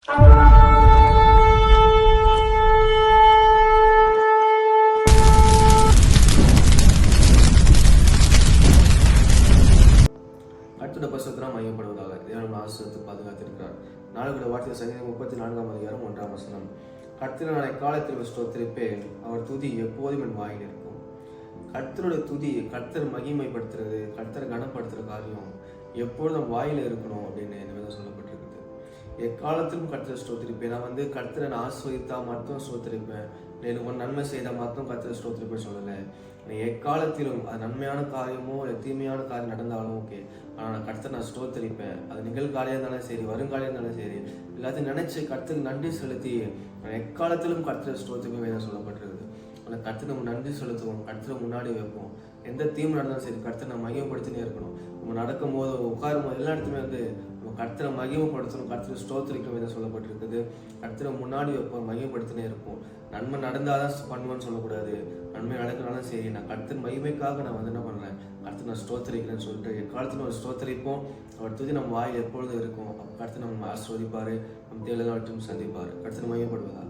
கர்த்தருடைய பரிசுத்தம் மையப்படுவதாக தேவன் ஆசீர்வதித்து பாதுகாத்திருக்கிறார். நாளுடைய வார்த்தை சங்கீதம் 34 அதிகாரம் 1 வசனம். கர்த்தரை நான் எக்காலத்தில் ஸ்தோத்திரிப்பேன், அவர் துதி எப்போதும் என் வாயில் இருக்கும். கர்த்தருடைய துதி, கர்த்தர் மகிமைப்படுத்துறது, கர்த்தரை கனப்படுத்துற காரியம் எப்பொழுதும் வாயில இருக்கணும் அப்படின்னு எனக்கு சொல்லப்பட்டிருக்குது. எக்காலத்திலும் கர்த்தரை ஸ்தோத்திரிப்பேன். நான் கர்த்தரை ஆசீர்வதித்தா மட்டும் ஸ்தோத்திரிப்பேன், எனக்கு ஒரு நன்மை செய்தால் மட்டும் கர்த்தரை ஸ்தோத்திரிப்பேன் சொல்லலை. எக்காலத்திலும் அது நன்மையான காரியமோ இல்லை தீமையான காரியம் நடந்தாலும் ஓகே, ஆனால் நான் கர்த்தரை நான் ஸ்தோத்திரிப்பேன். அது நிகழ்காலியாக இருந்தாலும் சரி, வருங்காலியாக இருந்தாலும் சரி, எல்லாத்தையும் நினைச்சு கர்த்தருக்கு நன்றி செலுத்தி எக்காலத்திலும் கர்த்தரை ஸ்தோத்திரிப்பேன் வேதம் சொல்லப்பட்டிருக்குது. ஆனால் கர்த்தரை நம்ம நன்றி செலுத்துவோம், கர்த்தரை முன்னாடி வைப்போம். எந்த தீமை நடந்தாலும் சரி கர்த்தரை நம்ம மையப்படுத்தினே இருக்கணும். நம்ம நடக்கும் போது உட்காரும் போது எல்லா இடத்துலையுமே நம்ம கர்த்தரை மகிமைப்படுத்தணும், கர்த்தரை ஸ்தோத்திரிக்கும் விதம் சொல்லப்பட்டிருக்குது. கர்த்தரை முன்னாடி வைப்போம், மையப்படுத்தினே இருப்போம். நன்மை நடந்தாதான் பண்ணுவேன்னு சொல்லக்கூடாது. நன்மை நடக்கனாலும் சரி, நான் கர்த்தர் மகிமைக்காக நான் என்ன பண்ணுறேன், கர்த்தர் நான் ஸ்தோத்திரிக்கிறேன்னு சொல்லிட்டு எக்காலத்தில் நம்ம ஸ்தோத்திரிப்போம். அவர் துதி நம்ம வாயில் எப்பொழுதும் இருக்கும். கர்த்தர் நம்ம ஆசீர்வதிப்பார், நம்ம தேவையான சந்திப்பார். கர்த்தர் மையப்படுவதா.